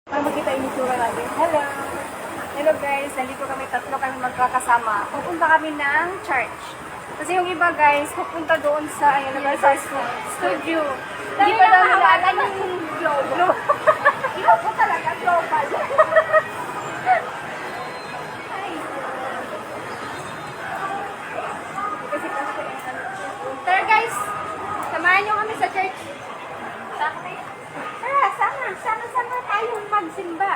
Para makita yung itsura natin. Hello! Hello guys, nandito kami tatlo kami magkakasama. Pupunta kami ng church. Kasi yung iba guys, pupunta doon sa Universal Studio. Hindi pa namin alam yung global. Iba po talaga global. Tara guys, samahan nyo kami sa church. Tara, sama tayong magsimba.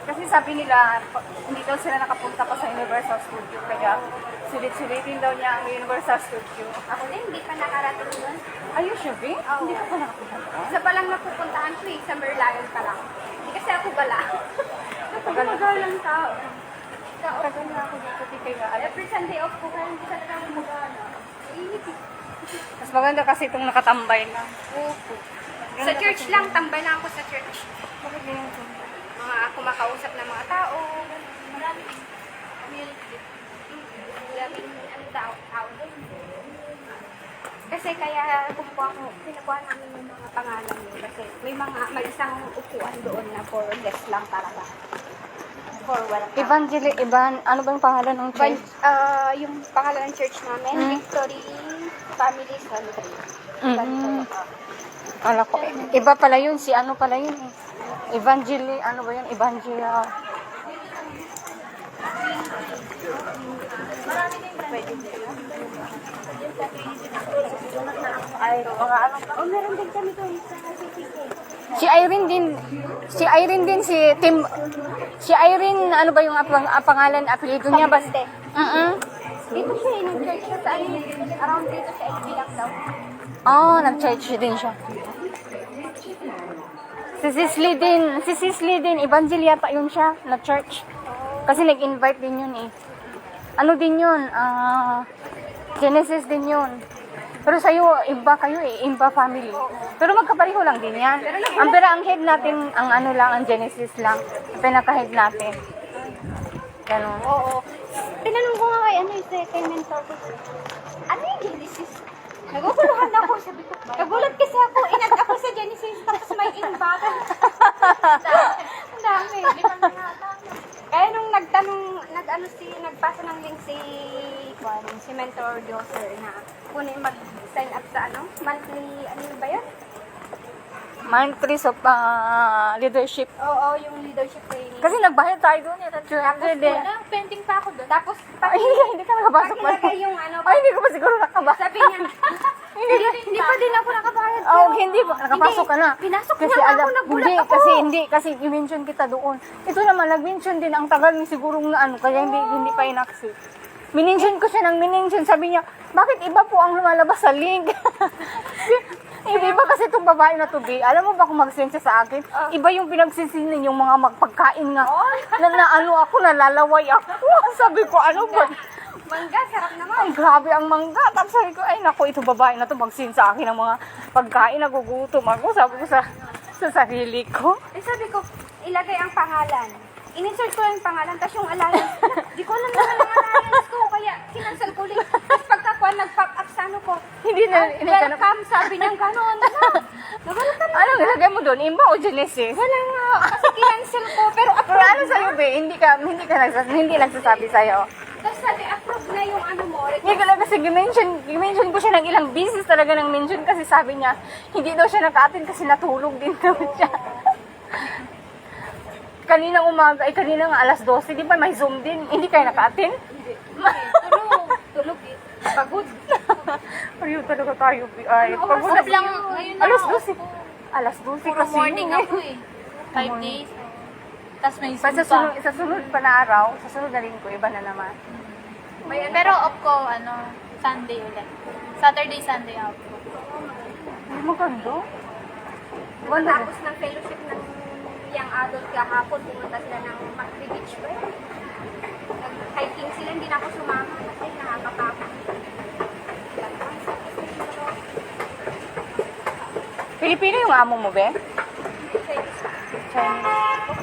Kasi sabi nila, hindi daw sila nakapunta pa sa Universal Studio. Kaya sulit-sulitin daw niya ang Universal Studio. Ako din, hindi pa nakarating doon. Are you sure, Bing? Oo. Hindi ka pa nakapunta pa? Isa pa lang napupuntahan ko eh, sa Merlion pa lang. Hindi kasi ako bala. Napagmagal lang tao. Tagal na ako dito, di kaya alam. Every Sunday off ko, kaya hindi talaga ako mag-ano. Init eh. Mas maganda kasi itong nakatambay lang. Opo. Sa church lang, tambay lang ako sa church. Bakit ganyan ito? Mga kumakausap ng mga tao. Marami community. Maraming ano tao doon. Kasi kaya kinukuha namin yung mga pangalan nyo. Kasi may isang upuan doon na for guest lang talaga. For welcome. Ano ba yung pangalan ng church? Yung pangalan ng church namin, Victory Family Center. Kala ko, iba pala yun, si ano pala yun eh. Ano ba yun? Evangelia. Ay, mga ano pa. Oh, meron din kami doon sa CCK. Si Irene din, si Irene, ano ba yung pangalan, apelido niya ba? Pamante. Dito siya eh, nag-church siya sa around dito sa SB lang daw. Oh, nag-church din siya. Si Cicely din, Evangelia pa yun siya, na-church. Kasi nag-invite din yun eh. Ano din yun? Genesis din yun. Pero sa'yo, iba kayo eh, iba family. Pero magkapareho lang din yan. Pero ang head natin, ang ano lang, ang Genesis lang. Ang pinaka-head natin. Ganun. Oo. Tinanong ko nga kay kay mentor ko. Ano yung Genesis? Naguguluhan ako, sabi ko. Nagulat kasi ako, inad ako sa Genesis, tapos may invite. Ang dami, limang nga. Kaya nung nagpasa ng link si Mentor Dioser na kunin mag-sign up sa monthly, ano ba yun? Monthly of leadership. Oo, yung leadership training. Kasi nagbayad tayo doon eh. Pending pa ako doon. Tapos, Ay, hindi ka nakapasok pa. nilagay yung Ay, hindi ko pa siguro nakabasok. sabi niya, hindi pa din ako nakabayad. Oh, hindi ba? Nakapasok ka na. Pinasok Kasi niya alam, ako, nagulat hindi, ako. kasi i-mention kita doon. Ito naman, nag-mention din ang tagal ni sigurong na ano, kaya hindi pa in-accept. Minention ko siya ng minention. Sabi niya, bakit iba po ang lumalabas sa link? Iba kasi itong babae na to, B. Alam mo ba kung mag-send siya sa akin? Iba yung pinagsisinin yung mga magpagkain nga. Na ano ako, nalalaway ako. Sabi ko, ano ba? Mangga, sarap naman. Ang grabe ang mangga. Tapos sabi ko, ay naku, ito babae na to mag-send sa akin ng mga pagkain. Nagugutom ako. Sabi ko sa sarili ko. Sabi ko, ilagay ang pangalan. In-insert ko yung pangalan, tapos yung alliance. Di ko alam naman ang alliance ko, kaya kinansel ko ulit. Tapos pagkakuha, nag-pop up sa ano ko. Hindi na. Welcome, sabi niya gano'n. Nagulat ka na. Anong ilagay mo doon? Imba o Genesis? Wala nga, kasi kinansel ko. Pero Pero ano sa'yo, be? Hindi nagsasabi sa'yo. tapos sabi, approve na yung ano mo. Hindi ko lang kasi gimension ko siya ng ilang beses talaga ng mention kasi sabi niya, hindi daw siya naka-attend kasi natulog din daw siya. Kaninang umaga, kanina nga alas 12, di ba may Zoom din? Hindi kayo naka-attend? Tulog eh. Pagod. Ayaw talaga tayo, ay. Pagod na lang, ngayon na Alas ako. 12. Alas 12 Puro kasi morning yun, ako eh. 5 days. Tapos may Pa, Zoom pa. sa sunod pa na araw, sa sunod na linggo, iba na naman. Pero off ko, Sunday ulit. Saturday, Sunday off ko. Ay, maganda. Tapos ng fellowship ng young adult kahapon, pumunta sila ng Macri Beach ba? Nag-hiking sila, hindi na ako sumama kasi nakakapapa. Pilipino yung amo mo, be? Chinese.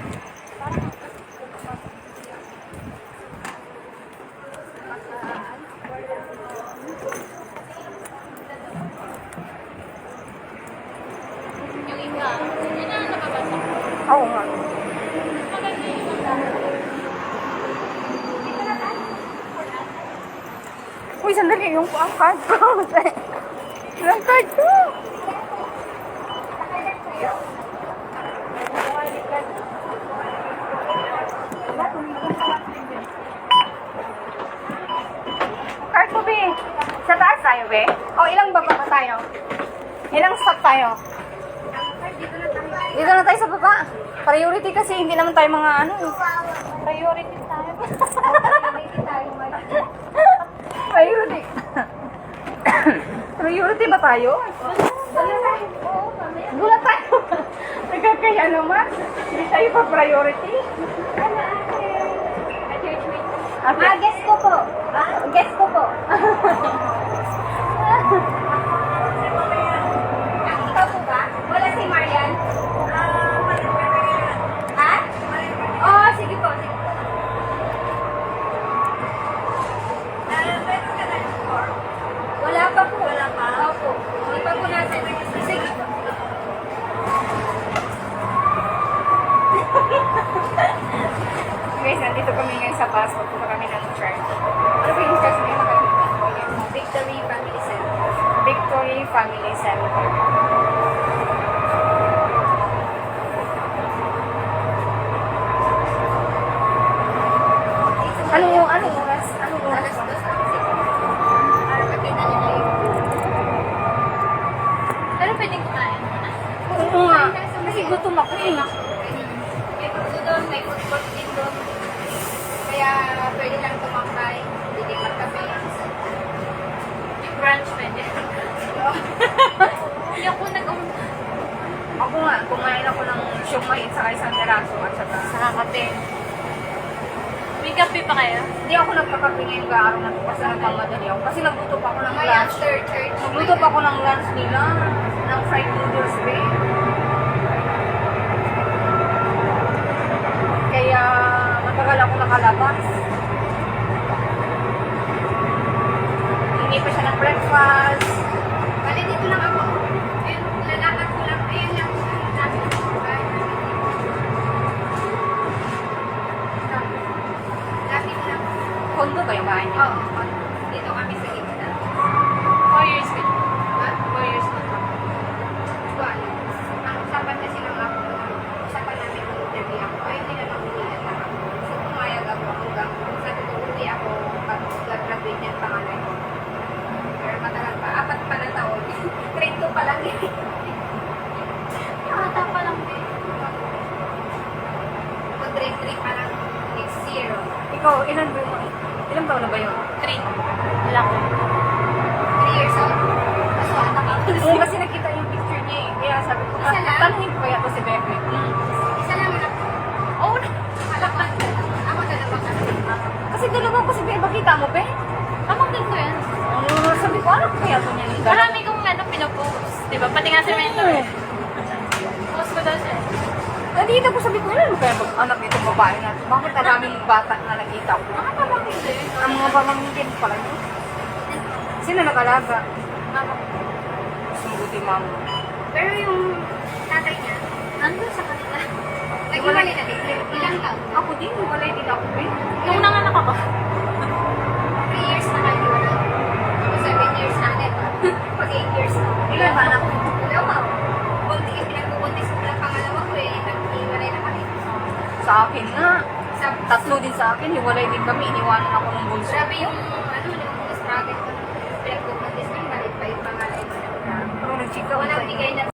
Yung iba, hindi na nakabasa. Oo nga. Park. Uy, sandali, yung ang card ko. Yung card ko. Card mo, be. Sa taas tayo, be. O, ilang baba pa tayo? Ilang stop tayo? Dito na tayo sa baba. Priority kasi, hindi naman tayo mga ano. Priority tayo. Priority. Priority ba tayo? Gulat tayo. Nagkakaya naman. Hindi tayo pa priority. Guess ko po. Guess ko po. Ikaw po ba? Wala si Marian? Ha? Oo, sige po. Sige po. Wala pa po. Wala pa? Opo. Hindi pa po natin. Sige po. Guys, nandito kami ngayon sa bus. Pagpunta kami ng church. Ano ba yung church na yun? Victory Family Center. Victory Family Center. Anong oras? Anong oras? Alas 2 sa para makita nyo na yung Pero pwedeng kumain muna. Oo nga. Kasi gutom ako eh. may food doon, may food court din doon. Kaya pwede lang tumakay, hindi din magkape. Yung brunch pwede. Hindi ako Ako nga, kumain ako ng siomay at saka isang teraso at saka sa kape. May kape pa kayo? hindi ako nagkakape ngayong araw na to kasi nagmamadali ako. Kasi nagluto pa ako ng May lunch. after church. Nagluto pa ako ng lunch nila, ng fried noodles ba. Kaya matagal ako nakalabas. Hindi pa siya ng breakfast. Bale, dito lang ako. Ayun, lalakad ko lang. Ayun lang. Lagi lang. Kondo ba yung bahay niya? Oo. Dito kami sa gitna. 4 years ka. Ha? 4 years na. Wala. Ang usapan kasi lang ako. Usapan namin kung interview ako. Ay, hindi na mamilihan lang ako. So, pumayag ako hanggang sabi ko, hindi ako pag-graduate niya ang pangalan ko. Pero matagal pa. 4 pa na taon. Grade 2 pa lang eh. Bata pa lang din. Mag-grade 3 pa lang next year. Ikaw, ilang taon na ba yun? 3. Laki. 3 years old. Kaso anak ako. Oo, kasi nakita yung picture niya eh. Kaya sabi ko, Isa lang? tanongin ko kaya to si Bebe. Isa lang anak ko. Oh, Malakman ka lang. Ako dalawa kasi. Kasi dalawa ko si Bebe, kita mo, Be? pamangkin ko yan. Sabi ko, ano kaya to niya? Marami kong pinopost. Diba? Pati nga si Mentor. Post ko daw siya. Nakita ko, sabi ko, ano kaya anak nitong babae na to? Bakit maraming bata na nakita ko? Mga pamangkin din. Ang mga pamangkin pala yun. Sino nakalaga? Mama. Sumbuti mama. Pero yung tatay niya, Nandun sa kanila. nag-iwalay na din. Ilang taon? Ako din, walay din ako. Eh. Nung nanganak ako. 3 years na kayo wala. Ako 7 years na din. Pag 8 years na. Ilan ba anak mo? Dalawa. Buntis, pinag-buntis ko lang pangalawa ko eh. Nag-iwalay na kami. Sa akin nga. Sa, Tatlo din sa akin, hiwalay din kami. Iniwanan ako ng bunso. grabe yung, ano, yung struggle ko. Pinag-buntis ko, malit pa yung pangalay ko. Pero nagchika Wala